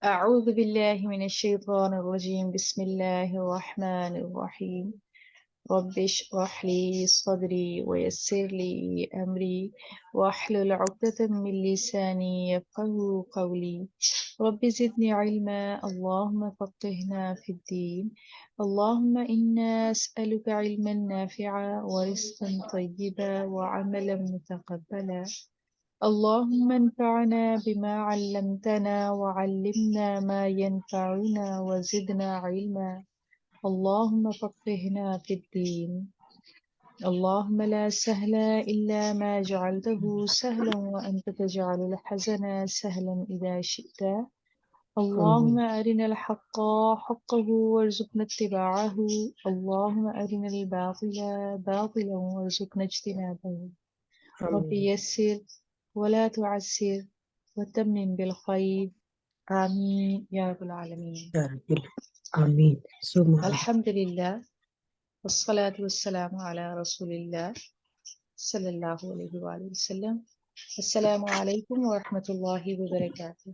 أعوذ بالله من الشيطان الرجيم. بسم الله الرحمن الرحيم. رب اشرح لي صدري ويسر لي أمري واحلل عقدة من لساني يفقهوا قولي. رب زدني علما، اللهم فقهنا في الدين. اللهم إنا أسألك علما نافعا ورزقا طيبا وعملا متقبلا. اللهم انفعنا بما علمتنا وعلمنا ما ينفعنا وزدنا علما. اللهم فقهنا في الدين. اللهم لا سهل إلا ما جعلته سهلا وأنت تجعل الحزن سهلا إذا شئت. اللهم آمين أرنا الحق حقه وارزقنا اتباعه. اللهم أرنا الباطل باطلا وارزقنا اجتنابه. رب آمين يسر ولا تعسر وتمم بالخير. آمين يا رب العالمين. يا رب آمين ثم آمين. الحمد لله والصلاة والسلام على رسول الله صلى الله عليه وآله وسلم. السلام عليكم ورحمة الله وبركاته.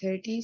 30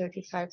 35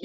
بالله من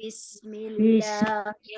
بسم الله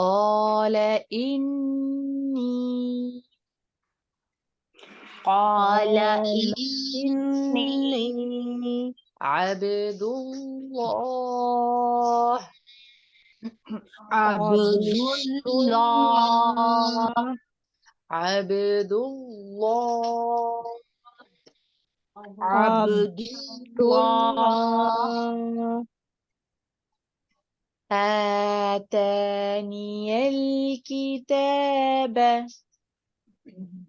قال إني قال قال إني إني عبد الله عبد عبد الله الله عبد الله عبد عبد الله الله آتاني الكتاب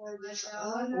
وجعل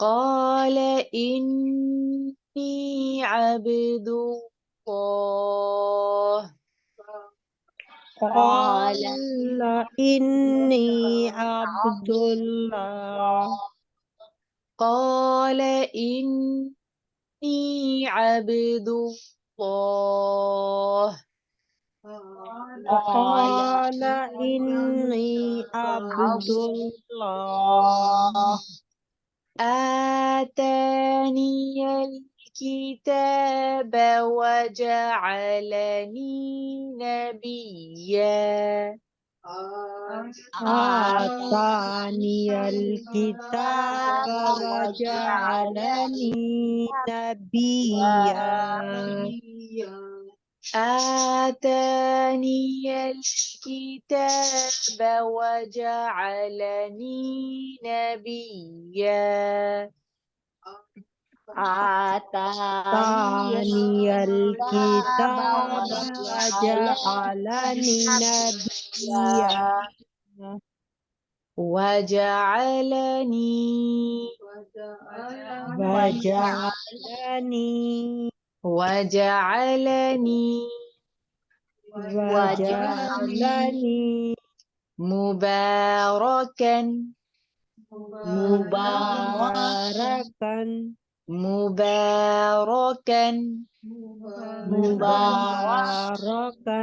قال إني عبد الله قال قال إني عبد عبد الله قال إني عبد الله قال قال إني عبد عبد الله الله آتاني الكتاب وجعلني نبيا آتاني الكتاب الكتاب وجعلني وجعلني نبيا آتاني الكتاب وجعلني نبيا آتاني آتاني الكتاب الكتاب وجعلني وجعلني نبيا نبيا وجعلني وجعلني وجعلني وجعلني مباركا مباركا مباركا مباركا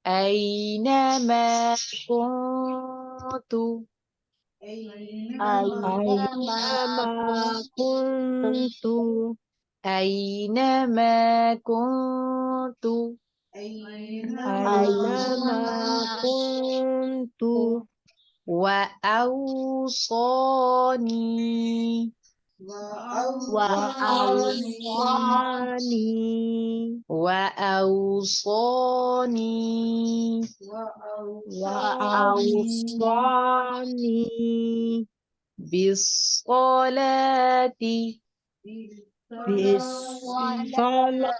أينما كنت أينما كنت أينما كنت أينما كنت وأوصاني وأوصاني وأوصاني وأوصاني بالصلاة بالصلاة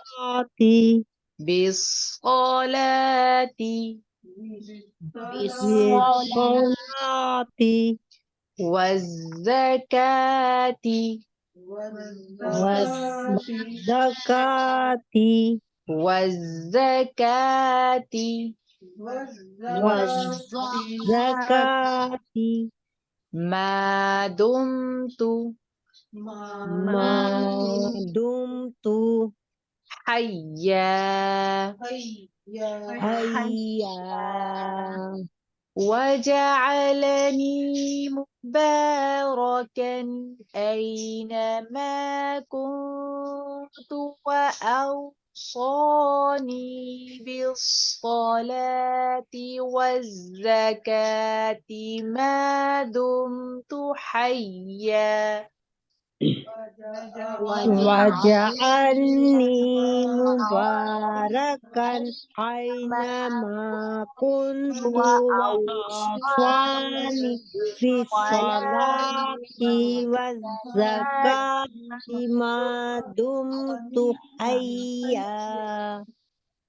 بالصلاة بالصلاة والزكاة والزكاة والزكاة والزكاة ما دمت ما دمت حيا حيا وجعلني مباركا أينما كنت وأوصاني بالصلاة والزكاة ما دمت حيا وجعلني مباركا أينما كنت وأوصاني بالصلاة والزكاة ما دمت حيا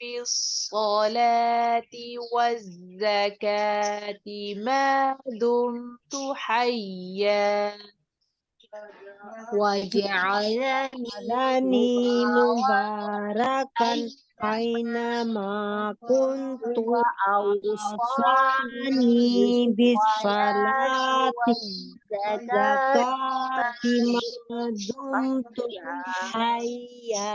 بالصلاة والزكاة ما دمت حيا وجعلني مباركا أينما كنت وأوصاني بالصلاة والزكاة ما دمت حيا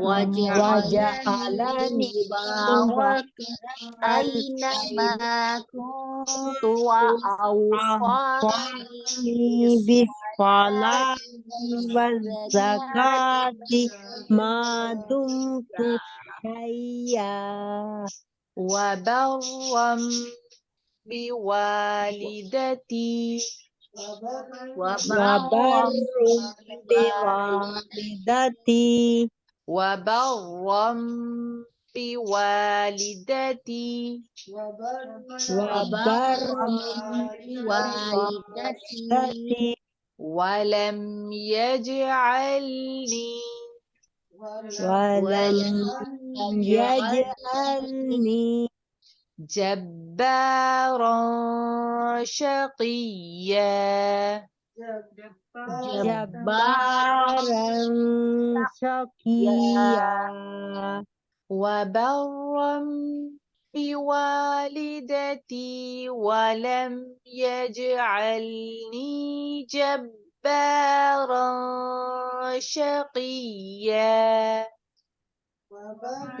وجعلني مباركا أينما كنت وأوصاني بالصلاة والزكاة ما دمت حيا وبرا بوالدتي وبر بوالدتي وبرا بوالدتي وبر بوالدتي ولم يجعلني ولم يجعلني جبارا شقيا جبارا شقيا وبرا بوالدتي ولم يجعلني جبارا شقيا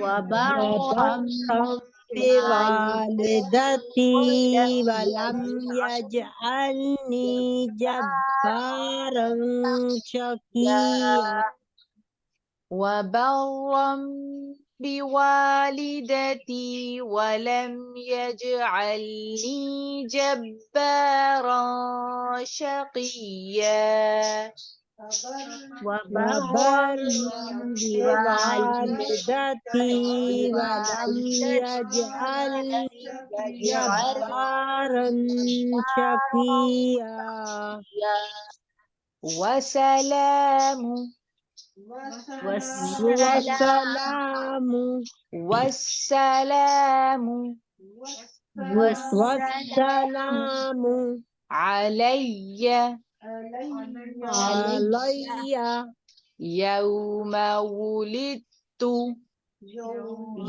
وبرا بوالدتي ولم يجعلني جبارا جبارا شقيا وبرا بوالدتي ولم يجعلني جبارا شقيا وبرا بوالدتي ولم يجعلني جبارا شقيا وسلام والسلام والسلام والسلام علي علي يوم ولدت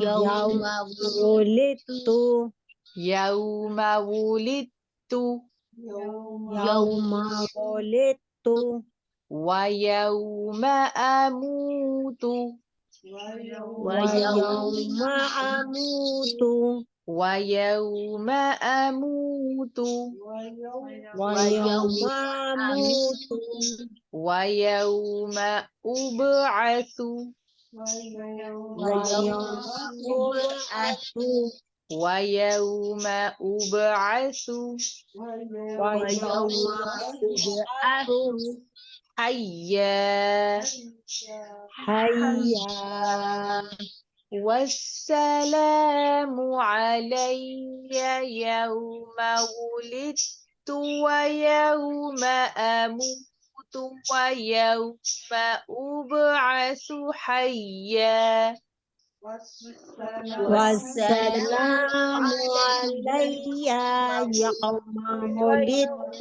يوم ولدت يوم ولدت يوم ولدت ويوم أموت ويوم أموت ويوم أموت ويوم أموت ويوم أبعث ويوم أبعث ويوم أبعث ويوم أبعث حيا حيا والسلام علي يوم ولدت ويوم أموت ويوم أبعث حيا والسلام علي يوم ولدت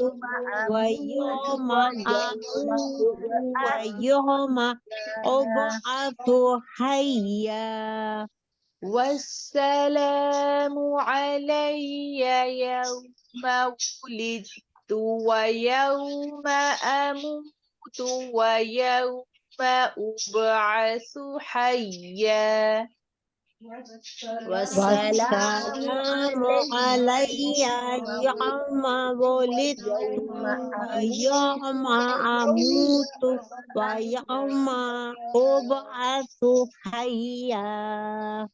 ويوم أموت ويوم أبعث حيا والسلام علي يوم ولدت ويوم أموت ويوم أبعث حيا والسلام علي يوم ولدت ويوم أموت ويوم أبعث حيا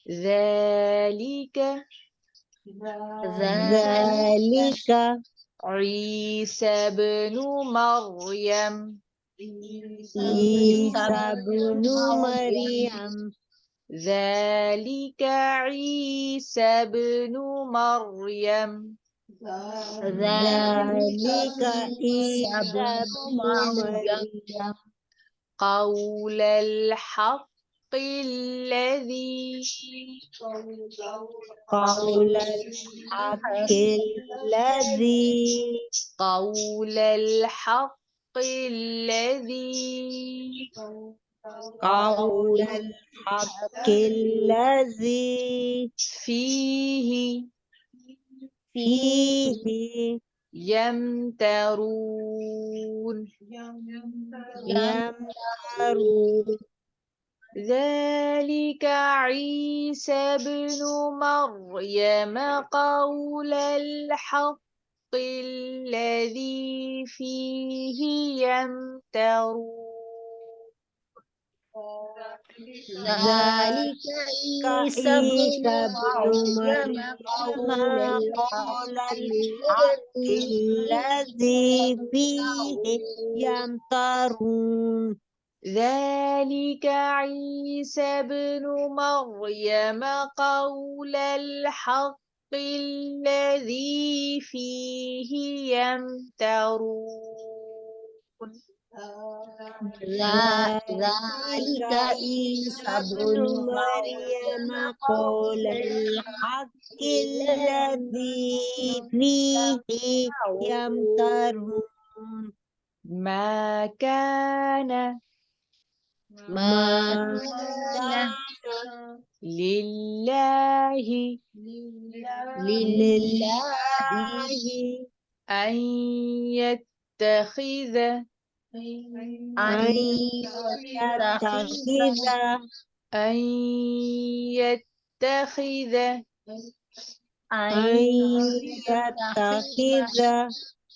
ذلك ذلك عيسى بن مريم عيسى بن مريم ذلك عيسى بن مريم ذلك عيسى بن مريم قول الحق الذي قول الحق الذي قول الحق الذي قول الحق الذي فيه فيه يمترون يمترون ذلك عيسى بن مريم قول الحق الذي فيه يمترون ذلك عيسى عيسى بن بن مريم مريم قول قول الحق الحق الذي فيه يمترون ذلك عيسى بن مريم قول الحق الذي فيه يمترون ذلك عيسى بن مريم قول الحق الذي فيه يمترون ما كان ما كان لله لله أن يتخذ أن يتخذ أن يتخذ أن يتخذ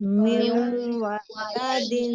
min waladin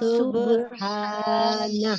subhanah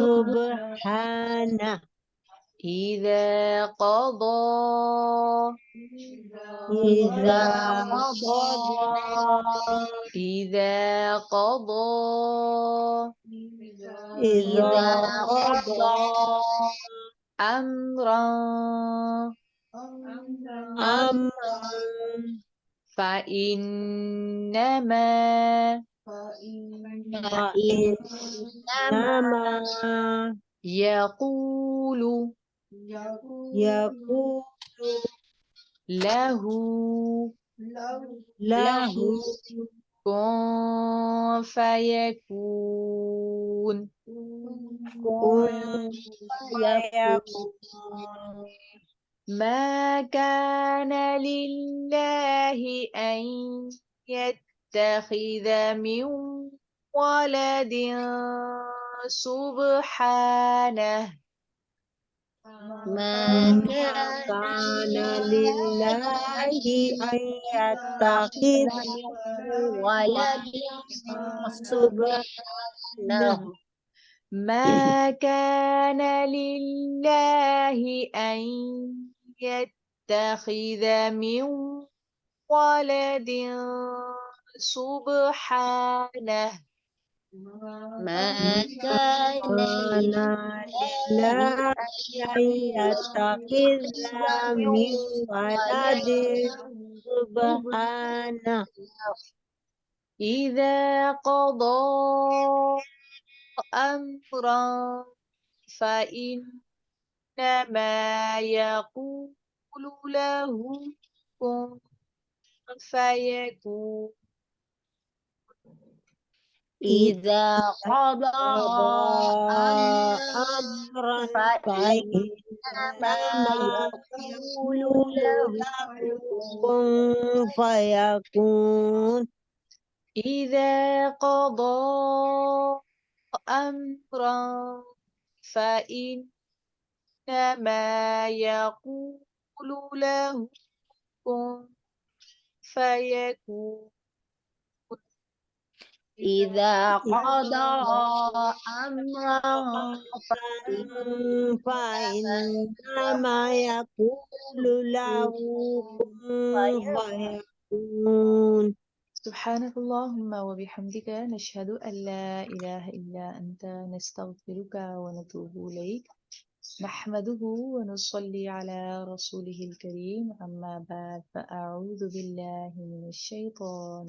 subhanah إذا قضى idza إذا قضى idza qada أمرا amran فإنما fa innama يقول yaqulu له lahu كن فيكون kun fayakun ما كان لله أن يتخذ من ولد سبحانه ما kana lillahi an yattakhidha ولد subhanahu ما كان لله أن يتخذ من ولد سبحانه ما كان kana lillahi an yattakhidha min waladin subhanahu إذا قضى أمرا فإنما يقول له كن فيكون إذا قضى qada أمرا amran fa فإنما innama يقول yaqulu له kun fayakun إذا قضى أمرا فإنما يقول له كن فيكون إذا قضى أمرا فإنما يقول له كن فيكون سبحانك اللهم وبحمدك نشهد أن لا إله إلا أنت نستغفرك ونتوب إليك نحمده ونصلي على رسوله الكريم أما بعد فأعوذ بالله من الشيطان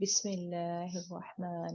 بسم الله الرحمن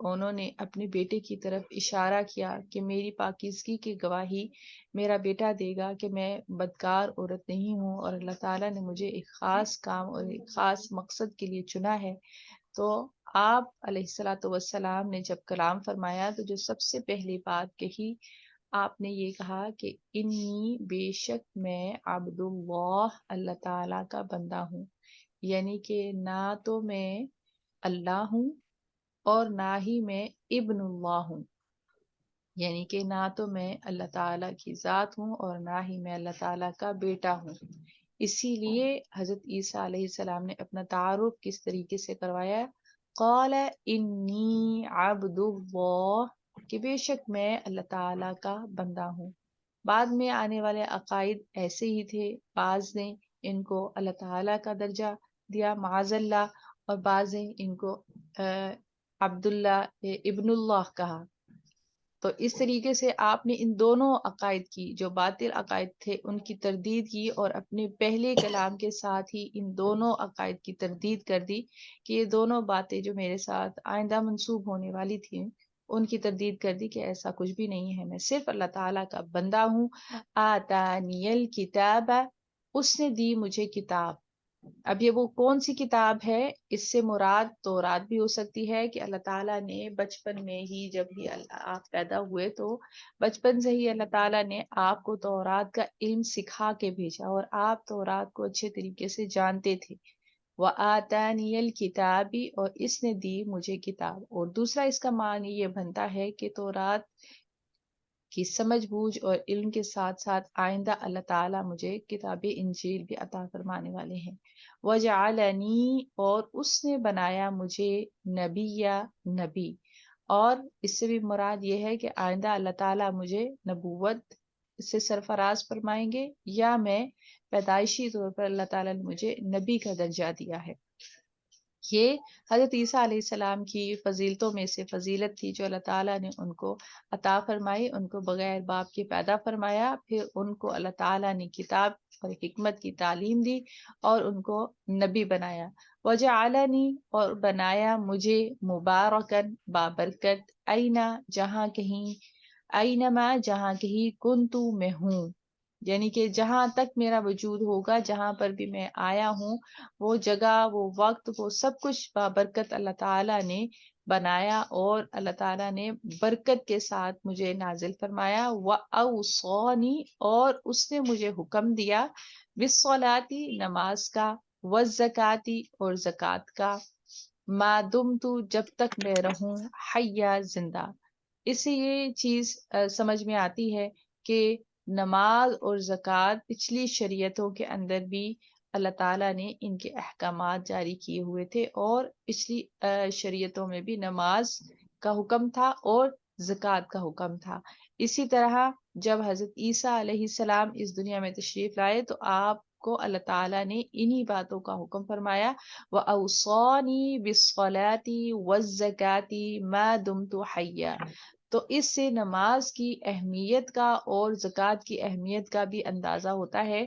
انہوں نے اپنے بیٹے کی طرف اشارہ کیا کہ میری پاکیزگی کی گواہی میرا بیٹا دے گا کہ میں بدکار عورت نہیں ہوں اور اللہ تعالیٰ نے مجھے ایک خاص کام اور ایک خاص مقصد کے لیے چنا ہے. تو آپ علیہ الصلوۃ والسلام نے جب کلام فرمایا تو جو سب سے پہلی بات کہی آپ نے یہ کہا کہ انی بے شک میں عبد اللہ اللہ تعالیٰ کا بندہ ہوں. یعنی کہ نہ تو میں اللہ ہوں اور نہ ہی میں ابن اللہ ہوں. یعنی کہ نہ تو میں اللہ تعالیٰ کی ذات ہوں اور نہ ہی میں اللہ تعالیٰ کا بیٹا ہوں. اسی لیے حضرت عیسیٰ علیہ السلام نے اپنا تعارف کس طریقے سے کروایا؟ قال انی عبد اللہ، کہ بے شک میں اللہ تعالیٰ کا بندہ ہوں. بعد میں آنے والے عقائد ایسے ہی تھے، بعض نے ان کو اللہ تعالیٰ کا درجہ دیا معاذ اللہ، اور بعض نے ان کو عبداللہ ابن اللہ کہا. تو اس طریقے سے آپ نے ان دونوں عقائد کی، جو باطل عقائد تھے ان کی تردید کی، اور اپنے پہلے کلام کے ساتھ ہی ان دونوں عقائد کی تردید کر دی کہ یہ دونوں باتیں جو میرے ساتھ آئندہ منسوب ہونے والی تھیں ان کی تردید کر دی کہ ایسا کچھ بھی نہیں ہے، میں صرف اللہ تعالیٰ کا بندہ ہوں. آتانی الکتاب، اس نے دی مجھے کتاب. اب یہ وہ کون سی کتاب ہے؟ اس سے مراد تورات بھی ہو سکتی ہے کہ اللہ تعالیٰ نے بچپن میں ہی، جب ہی آپ پیدا ہوئے تو بچپن سے ہی اللہ تعالیٰ نے آپ کو تورات کا علم سکھا کے بھیجا اور آپ تورات کو اچھے طریقے سے جانتے تھے. وَآتَانِيَ الْكِتَابِ، اور اس نے دی مجھے کتاب. اور دوسرا اس کا معنی یہ بنتا ہے کہ تورات کی سمجھ بوجھ اور علم کے ساتھ ساتھ آئندہ اللہ تعالیٰ مجھے کتاب انجیل بھی عطا فرمانے والے ہیں. وَجَعَلَنِي، اور اس نے بنایا مجھے نبی. اور اس سے بھی مراد یہ ہے کہ آئندہ اللہ تعالیٰ مجھے نبوت سے سرفراز فرمائیں گے، یا میں پیدائشی طور پر اللہ تعالیٰ نے مجھے نبی کا درجہ دیا ہے. یہ حضرت عیسیٰ علیہ السلام کی فضیلتوں میں سے فضیلت تھی جو اللہ تعالیٰ نے ان کو عطا فرمائی. ان کو بغیر باپ کے پیدا فرمایا، پھر ان کو اللہ تعالیٰ نے کتاب اور حکمت کی تعلیم دی اور ان کو نبی بنایا. وجعلنی، اور بنایا مجھے مبارکن بابرکت، اینا جہاں کہیں، اینما جہاں کہیں، کنتو میں ہوں. یعنی کہ جہاں تک میرا وجود ہوگا، جہاں پر بھی میں آیا ہوں، وہ جگہ، وہ وقت، وہ سب کچھ بابرکت اللہ تعالیٰ نے بنایا اور اللہ تعالیٰ نے برکت کے ساتھ مجھے نازل فرمایا. وَأَوْصَانِي، اور اس نے مجھے حکم دیا، بِالصَّلَاةِ نماز کا، وَالزَّكَاةِ اور زکوٰۃ کا، مَا دُمْتُ جب تک میں رہوں، حیّا زندہ. اس سے یہ چیز سمجھ میں آتی ہے کہ نماز اور زکوٰۃ پچھلی شریعتوں کے اندر بھی اللہ تعالیٰ نے ان کے احکامات جاری کیے ہوئے تھے، اور پچھلی شریعتوں میں بھی نماز کا حکم تھا اور زکوٰۃ کا حکم تھا. اسی طرح جب حضرت عیسیٰ علیہ السلام اس دنیا میں تشریف لائے تو آپ کو اللہ تعالیٰ نے انہی باتوں کا حکم فرمایا. وَأَوْصَانِي بِالصَّلَاةِ وَالزَّكَاةِ مَا دُمْتُ حَيًّا. تو اس سے نماز کی اہمیت کا اور زکوٰۃ کی اہمیت کا بھی اندازہ ہوتا ہے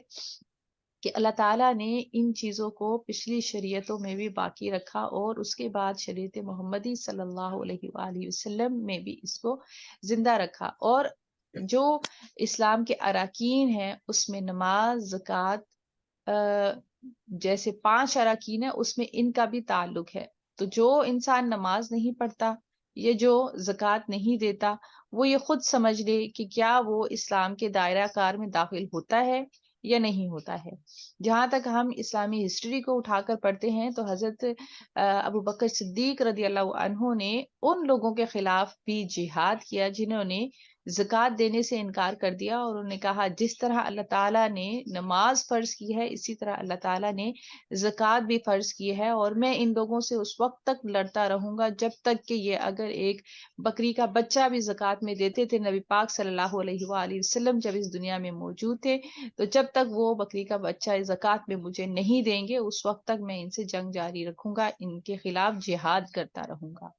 کہ اللہ تعالیٰ نے ان چیزوں کو پچھلی شریعتوں میں بھی باقی رکھا، اور اس کے بعد شریعت محمدی صلی اللہ علیہ وآلہ وسلم میں بھی اس کو زندہ رکھا. اور جو اسلام کے اراکین ہیں اس میں نماز، زکوٰۃ، جیسے 5 اراکین ہیں اس میں ان کا بھی تعلق ہے. تو جو انسان نماز نہیں پڑھتا، یہ جو زکوٰۃ نہیں دیتا، وہ یہ خود سمجھ لے کہ کیا وہ اسلام کے دائرہ کار میں داخل ہوتا ہے یا نہیں ہوتا ہے. جہاں تک ہم اسلامی ہسٹری کو اٹھا کر پڑھتے ہیں تو حضرت ابو بکر صدیق رضی اللہ عنہ نے ان لوگوں کے خلاف بھی جہاد کیا جنہوں نے زکوٰۃ دینے سے انکار کر دیا، اور انہوں نے کہا جس طرح اللہ تعالیٰ نے نماز فرض کی ہے اسی طرح اللہ تعالیٰ نے زکوٰۃ بھی فرض کی ہے، اور میں ان لوگوں سے اس وقت تک لڑتا رہوں گا جب تک کہ یہ اگر ایک بکری کا بچہ بھی زکوٰۃ میں دیتے تھے. نبی پاک صلی اللہ علیہ وآلہ وسلم جب اس دنیا میں موجود تھے تو جب تک وہ بکری کا بچہ زکوٰۃ میں مجھے نہیں دیں گے اس وقت تک میں ان سے جنگ جاری رکھوں گا، ان کے خلاف جہاد کرتا رہوں گا.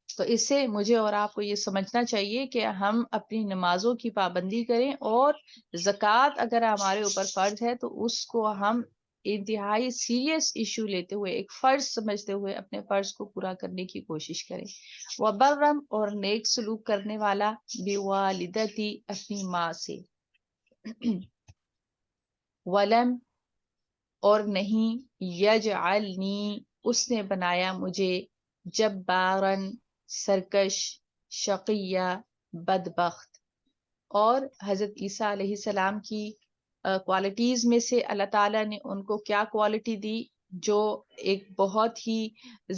تو اس سے مجھے اور آپ کو یہ سمجھنا چاہیے کہ ہم اپنی نمازوں کی پابندی کریں، اور زکوٰۃ اگر ہمارے اوپر فرض ہے تو اس کو ہم انتہائی سیریس ایشو لیتے ہوئے، ایک فرض سمجھتے ہوئے اپنے فرض کو پورا کرنے کی کوشش کرے. وبرم اور نیک سلوک کرنے والا، بوالدتی اپنی ماں سے. ولم اور نہیں، یجعلنی اس نے بنایا مجھے، جبارن سرکش، شقیہ بدبخت. اور حضرت عیسیٰ علیہ السلام کی کوالٹیز میں سے اللہ تعالیٰ نے ان کو کیا کوالٹی دی جو ایک بہت ہی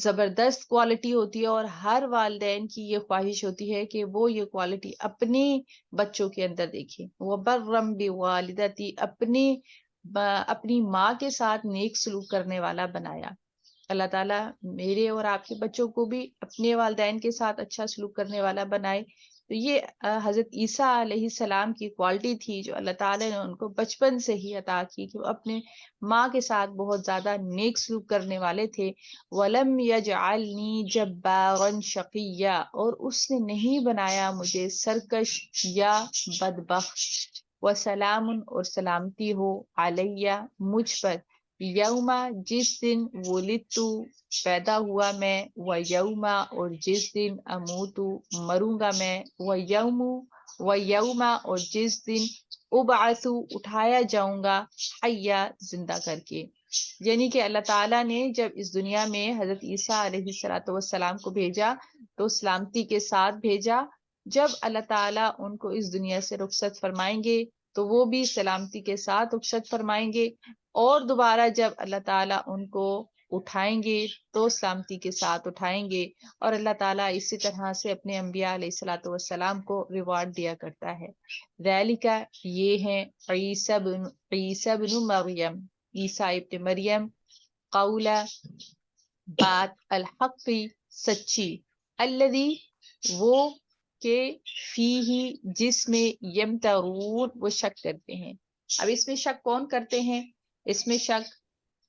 زبردست کوالٹی ہوتی ہے، اور ہر والدین کی یہ خواہش ہوتی ہے کہ وہ یہ کوالٹی اپنے بچوں کے اندر دیکھیں. وبرم بوالدتی، اپنی ماں کے ساتھ نیک سلوک کرنے والا بنایا. اللہ تعالیٰ میرے اور آپ کے بچوں کو بھی اپنے والدین کے ساتھ اچھا سلوک کرنے والا بنائے. تو یہ حضرت عیسیٰ علیہ السلام کی کوالٹی تھی جو اللہ تعالیٰ نے ان کو بچپن سے ہی عطا کی، کہ وہ اپنے ماں کے ساتھ بہت زیادہ نیک سلوک کرنے والے تھے. وَلَمْ يَجْعَلْنِي جَبَّارًا شَقِيًّا، اور اس نے نہیں بنایا مجھے سرکش یا بدبخت. وَسَلَامٌ اور سلامتی ہو، عَلَيَّ مجھ پر، یوما جس دن ولدتُ پیدا ہوا میں، ویوما اور جس دن اموتُ مروں گا میں، ویوما اور جس دن ابعث اٹھایا جاؤں گا، حیا زندہ کر کے. یعنی کہ اللہ تعالیٰ نے جب اس دنیا میں حضرت عیسیٰ علیہ السلام کو بھیجا تو سلامتی کے ساتھ بھیجا. جب اللہ تعالیٰ ان کو اس دنیا سے رخصت فرمائیں گے تو وہ بھی سلامتی کے ساتھ رخصت فرمائیں گے، اور دوبارہ جب اللہ تعالیٰ ان کو اٹھائیں گے تو سلامتی کے ساتھ اٹھائیں گے. اور اللہ تعالیٰ اسی طرح سے اپنے انبیاء علیہ السلام کو ریوارڈ دیا کرتا ہے. ذالک یہ ہیں عیسیٰ بن مریم، عیسیٰ ابن مریم، قول بات، الحق سچی، الذی وہ کہ فیہ جس میں یمترون وہ شک کرتے ہیں. اب اس میں شک کون کرتے ہیں؟ اس میں شک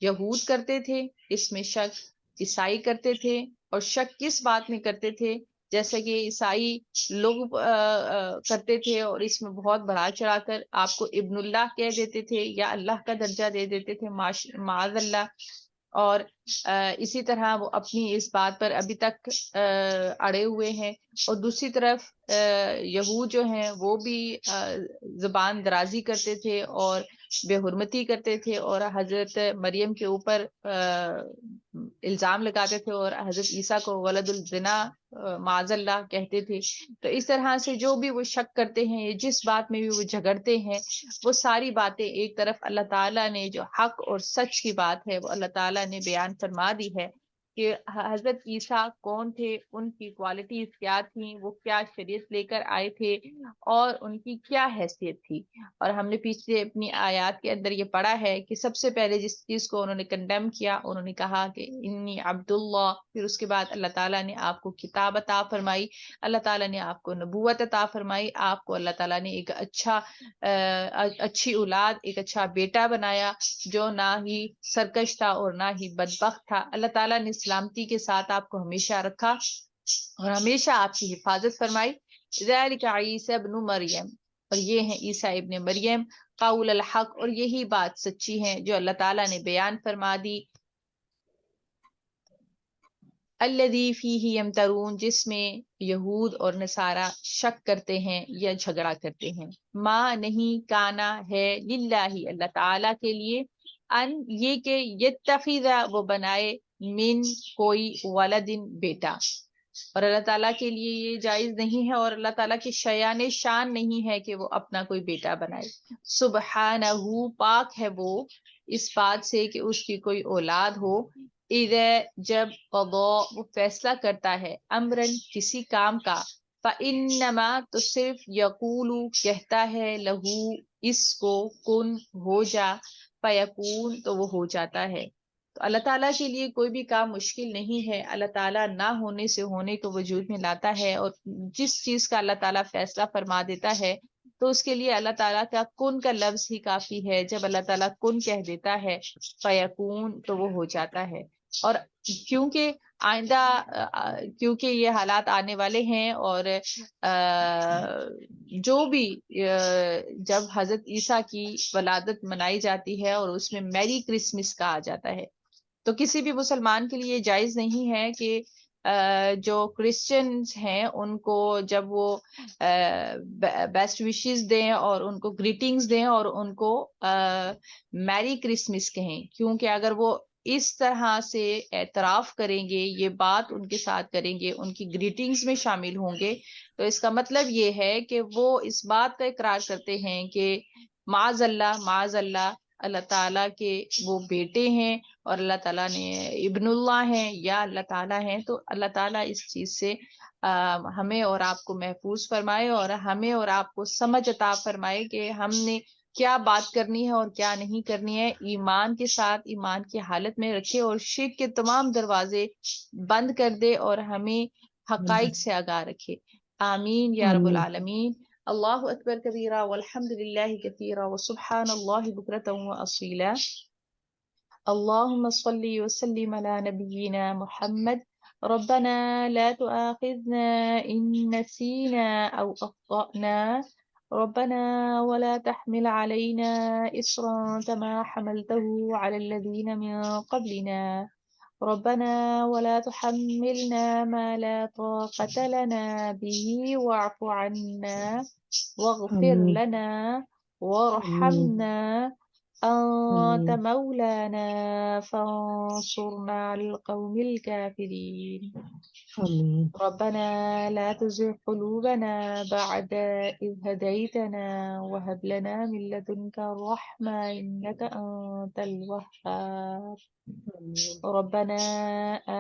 یہود کرتے تھے، اس میں شک عیسائی کرتے تھے. اور شک کس بات میں کرتے تھے؟ جیسے کہ عیسائی لوگ کرتے تھے اور اس میں بہت بڑھا چڑھا کر آپ کو ابن اللہ کہہ دیتے تھے یا اللہ کا درجہ دے دیتے تھے، معاذ اللہ. اور اسی طرح وہ اپنی اس بات پر ابھی تک اڑے ہوئے ہیں. اور دوسری طرف یہود جو ہیں وہ بھی زبان درازی کرتے تھے اور بے حرمتی کرتے تھے، اور حضرت مریم کے اوپر الزام لگاتے تھے، اور حضرت عیسیٰ کو ولد الزنا معاذ اللہ کہتے تھے. تو اس طرح سے جو بھی وہ شک کرتے ہیں، جس بات میں بھی وہ جھگڑتے ہیں، وہ ساری باتیں ایک طرف اللہ تعالیٰ نے جو حق اور سچ کی بات ہے وہ اللہ تعالیٰ نے بیان فرما دی ہے کہ حضرت عیسیٰ کون تھے، ان کی کوالٹیز کیا تھیں، وہ کیا شریعت لے کر آئے تھے، اور ان کی کیا حیثیت تھی. اور ہم نے پیچھے اپنی آیات کے اندر یہ پڑھا ہے کہ سب سے پہلے جس چیز کو انہوں نے کنڈیم کیا، انہوں نے کہا کہ انی عبداللہ. پھر اس کے بعد اللہ تعالیٰ نے آپ کو کتاب عطا فرمائی، اللہ تعالیٰ نے آپ کو نبوت عطا فرمائی، آپ کو اللہ تعالیٰ نے ایک اچھی اولاد، ایک اچھا بیٹا بنایا جو نہ ہی سرکش تھا اور نہ ہی بدبخت تھا. اللہ تعالیٰ نے سلامتی کے ساتھ آپ کو ہمیشہ رکھا اور ہمیشہ آپ کی حفاظت فرمائی. ذالک عیسیٰ ابن مریم، اور یہ ہیں عیسیٰ ابن مریم، قول الحق، اور یہی بات سچی ہے جو اللہ تعالیٰ نے بیان فرما دی. الذی فیہ یمترون، جس میں یہود اور نصارہ شک کرتے ہیں یا جھگڑا کرتے ہیں. ما نہیں، کانا ہے، للہ اللہ تعالیٰ کے لیے، ان یہ کہ یتخذ وہ بنائے، من کوئی، ولدن بیٹا. اور اللہ تعالیٰ کے لیے یہ جائز نہیں ہے، اور اللہ تعالیٰ کی شیان شان نہیں ہے کہ وہ اپنا کوئی بیٹا بنائے. سبحانہ، پاک ہے وہ اس بات سے کہ اس کی کوئی اولاد ہو. اذا جب قضا وہ فیصلہ کرتا ہے، امرن کسی کام کا، فانما تو صرف یقول کہتا ہے، لہو اس کو، کن ہو جا، فیکون تو وہ ہو جاتا ہے. تو اللہ تعالیٰ کے لیے کوئی بھی کام مشکل نہیں ہے. اللہ تعالیٰ نہ ہونے سے ہونے کو وجود میں لاتا ہے، اور جس چیز کا اللہ تعالیٰ فیصلہ فرما دیتا ہے تو اس کے لیے اللہ تعالیٰ کا کن کا لفظ ہی کافی ہے. جب اللہ تعالیٰ کن کہہ دیتا ہے، فیکون تو وہ ہو جاتا ہے. اور کیونکہ آئندہ کیونکہ یہ حالات آنے والے ہیں، اور جو بھی جب حضرت عیسیٰ کی ولادت منائی جاتی ہے اور اس میں میری کرسمس کہا جاتا ہے، تو کسی بھی مسلمان کے لیے جائز نہیں ہے کہ جو کرسچنز ہیں ان کو جب وہ بیسٹ وشز دیں اور ان کو گریٹنگز دیں اور ان کو میری کرسمس کہیں، کیونکہ اگر وہ اس طرح سے اعتراف کریں گے، یہ بات ان کے ساتھ کریں گے، ان کی گریٹنگز میں شامل ہوں گے، تو اس کا مطلب یہ ہے کہ وہ اس بات کا اقرار کرتے ہیں کہ معاذ اللہ اللہ تعالیٰ کے وہ بیٹے ہیں اور اللہ تعالیٰ نے ابن اللہ ہیں یا اللہ تعالیٰ ہیں. تو اللہ تعالیٰ اس چیز سے ہمیں اور آپ کو محفوظ فرمائے اور ہمیں اور آپ کو سمجھ عطا فرمائے کہ ہم نے کیا بات کرنی ہے اور کیا نہیں کرنی ہے. ایمان کے ساتھ ایمان کی حالت میں رکھے اور شرک کے تمام دروازے بند کر دے اور ہمیں حقائق سے آگاہ رکھے. آمین یا رب العالمین. اللہ اکبر کبیرہ والحمد للہ کثیرہ وسبحان اللہ بکرۃ واصیلا. اللهم صل وسلم على نبينا محمد. ربنا لا تؤاخذنا إن نسينا أو أخطأنا. ربنا ولا تحمل علينا إصرا كما حملته على الذين من قبلنا. ربنا ولا تحملنا ما لا طاقة لنا به واعف عنا واغفر لنا وارحمنا أنت مولانا فانصرنا على القوم الكافرين. ربنا لا تزغ قلوبنا بعد إذ هديتنا وهب لنا من لدنك الرحمة إنك أنت الوهاب. ربنا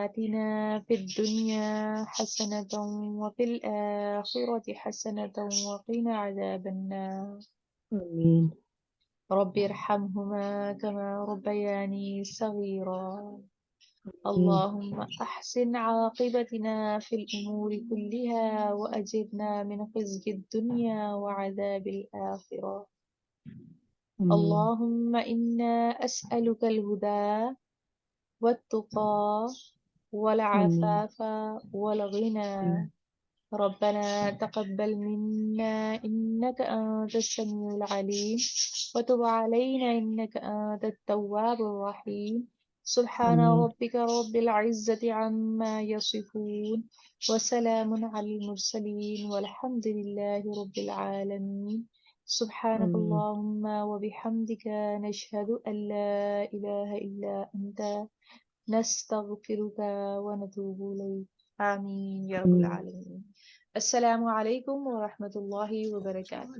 آتنا في الدنيا حسنة وفي الآخرة حسنة وقنا عذاب النار. رب ارحمهما كما ربياني صغيرا. اللهم أحسن عاقبتنا في الأمور كلها وأجرنا من خزي الدنيا وعذاب الآخرة. اللهم إنا أسألك الهدى والتقى والعفاف والغنى. ربنا تقبل منا إنك أنت السميع العليم وتب علينا إنك أنت التواب الرحيم. سبحان ربك رب العزة عما يصفون وسلام على المرسلين والحمد لله رب العالمين. سبحانك اللهم وبحمدك نشهد أن لا إله إلا أنت نستغفرك ونتوب إليك. آمين يا رب العالمين. السلام علیکم ورحمۃ اللہ وبرکاتہ.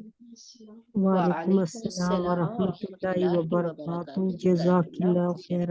وعلیکم السلام ورحمۃ اللہ وبرکاتہ. جزاک اللہ خیر.